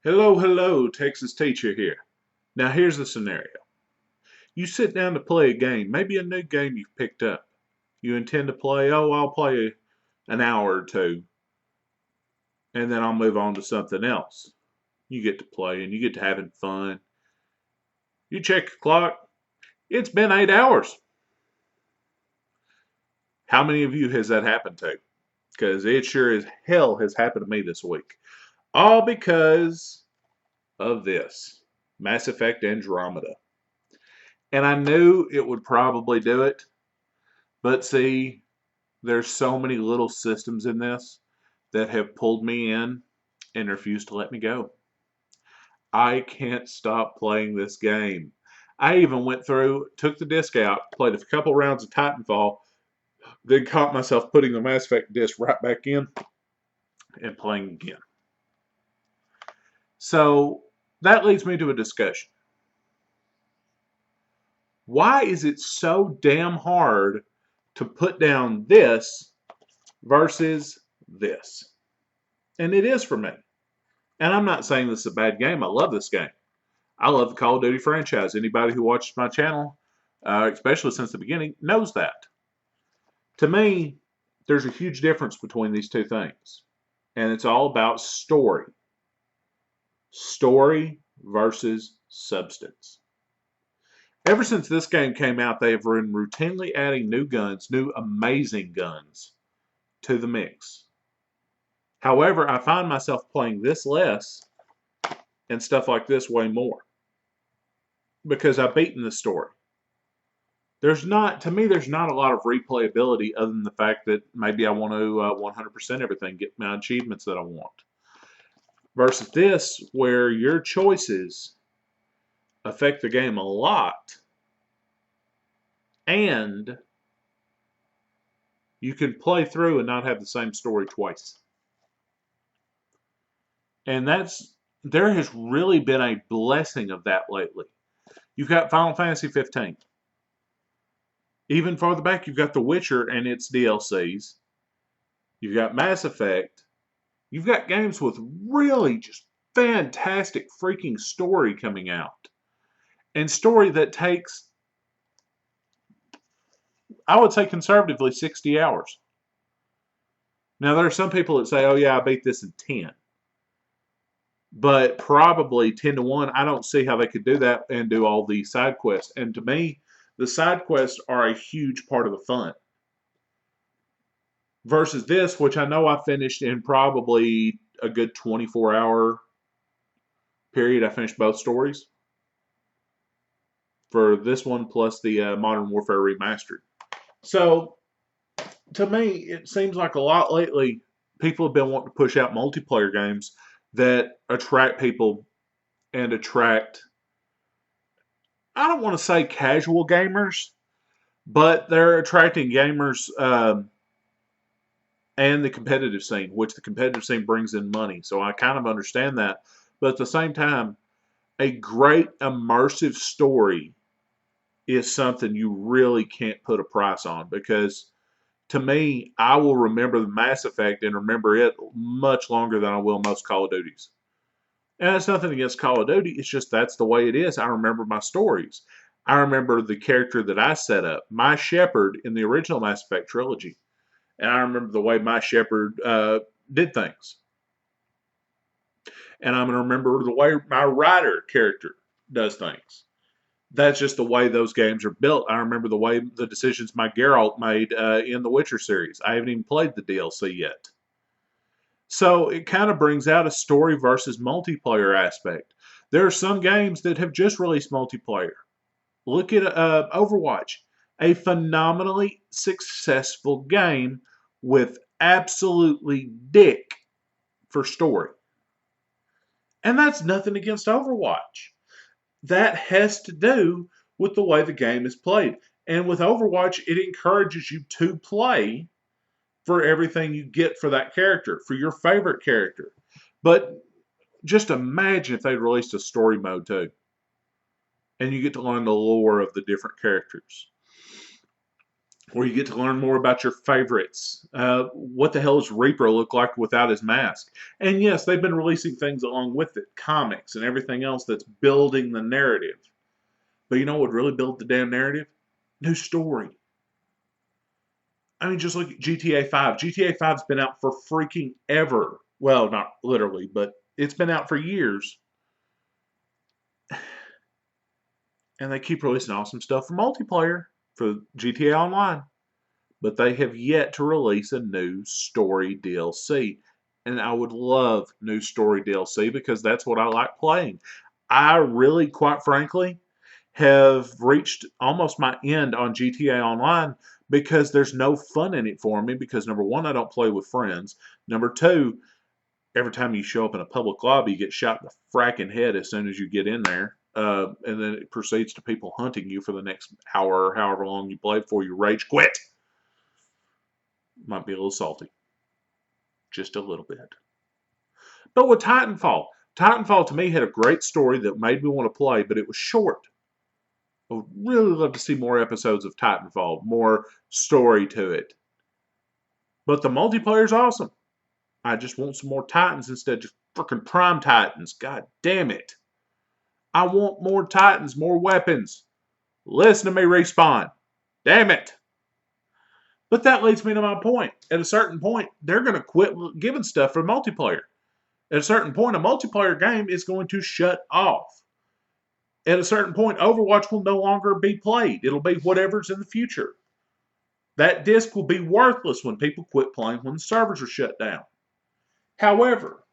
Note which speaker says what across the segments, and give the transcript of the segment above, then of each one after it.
Speaker 1: Hello, hello, Texas Teacher here. Now here's the scenario. You sit down to play a game, maybe a new game you've picked up. You intend to play, I'll play an hour or two, and then I'll move on to something else. You get to play and you get to having fun. You check your clock, it's been 8 hours. How many of you has that happened to? Because it sure as hell has happened to me this week. All because of this Mass Effect Andromeda. And I knew it would probably do it. But see, there's so many little systems in this that have pulled me in and refused to let me go. I can't stop playing this game. I even went through, took the disc out, played a couple rounds of Titanfall, then caught myself putting the Mass Effect disc right back in and playing again. So that leads me to a discussion. Why is it so damn hard to put down this versus this? And it is for me. And I'm not saying this is a bad game. I love this game. I love the Call of Duty franchise. Anybody who watches my channel, especially since the beginning, knows that. To me, there's a huge difference between these two things. And it's all about story. Story versus substance. Ever since this game came out, they have been routinely adding new guns, new amazing guns, to the mix. However, I find myself playing this less and stuff like this way more because I've beaten the story. There's not, to me, there's not a lot of replayability other than the fact that maybe I want to 100% everything, get my achievements that I want. Versus this, where your choices affect the game a lot, and you can play through and not have the same story twice. And there has really been a blessing of that lately. You've got Final Fantasy 15. Even farther back, you've got The Witcher and its DLCs. You've got Mass Effect. You've got games with really just fantastic freaking story coming out. And story that takes, I would say conservatively, 60 hours. Now, there are some people that say, oh, yeah, I beat this in 10. But probably 10 to 1, I don't see how they could do that and do all the side quests. And to me, the side quests are a huge part of the fun. Versus this, which I know I finished in probably a good 24-hour period. I finished both stories for this one plus the Modern Warfare Remastered. So to me, it seems like a lot lately people have been wanting to push out multiplayer games that attract people and attract, I don't want to say casual gamers, but they're attracting gamers and the competitive scene, which the competitive scene brings in money. So I kind of understand that. But at the same time, a great immersive story is something you really can't put a price on because to me, I will remember the Mass Effect and remember it much longer than I will most Call of Duties. And it's nothing against Call of Duty, it's just that's the way it is. I remember my stories. I remember the character that I set up, my Shepard in the original Mass Effect trilogy. And I remember the way my Shepard did things. And I'm going to remember the way my Ryder character does things. That's just the way those games are built. I remember the way the decisions my Geralt made in the Witcher series. I haven't even played the DLC yet. So it kind of brings out a story versus multiplayer aspect. There are some games that have just released multiplayer. Look at Overwatch, a phenomenally successful game with absolutely dick for story. And that's nothing against Overwatch. That has to do with the way the game is played. And with Overwatch, it encourages you to play for everything you get for that character, for your favorite character. But just imagine if they released a story mode too. And you get to learn the lore of the different characters. where you get to learn more about your favorites. What the hell does Reaper look like without his mask? And yes, they've been releasing things along with it, comics and everything else that's building the narrative. But you know what would really build the damn narrative? New story. I mean, just look at GTA 5. GTA 5's been out for freaking ever. Well, not literally, but it's been out for years. And they keep releasing awesome stuff for multiplayer for GTA Online. But they have yet to release a new story DLC. And I would love new story DLC because that's what I like playing. I really, quite frankly, have reached almost my end on GTA Online because there's no fun in it for me. Because number one, I don't play with friends. Number two, every time you show up in a public lobby, you get shot in the fracking head as soon as you get in there. And then it proceeds to people hunting you for the next hour or however long you play before you rage quit. Might be a little salty. Just a little bit. But with Titanfall to me had a great story that made me want to play, but it was short. I would really love to see more episodes of Titanfall, more story to it. But the multiplayer's awesome. I just want some more Titans instead of just freaking Prime Titans. God damn it. I want more Titans, more weapons. Listen to me, Respawn. Damn it. But that leads me to my point. At a certain point, they're going to quit giving stuff for multiplayer. At a certain point, a multiplayer game is going to shut off. At a certain point, Overwatch will no longer be played. It'll be whatever's in the future. That disc will be worthless when people quit playing when the servers are shut down. However,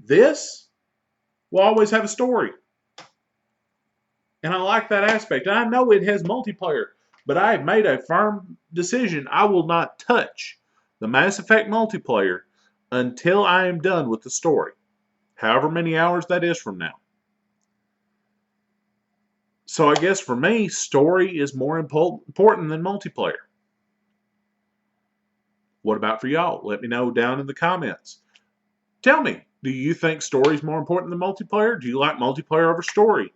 Speaker 1: this will always have a story. And I like that aspect. And I know it has multiplayer, but I have made a firm decision I will not touch the Mass Effect multiplayer until I am done with the story. However many hours that is from now. So I guess for me, story is more important than multiplayer. What about for y'all? Let me know down in the comments. Tell me, do you think story is more important than multiplayer? Do you like multiplayer over story?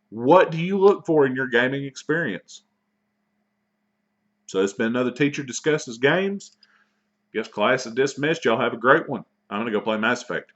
Speaker 1: What do you look for in your gaming experience? So it's been another Teacher Discusses Games. Guess class is dismissed. Y'all have a great one. I'm going to go play Mass Effect.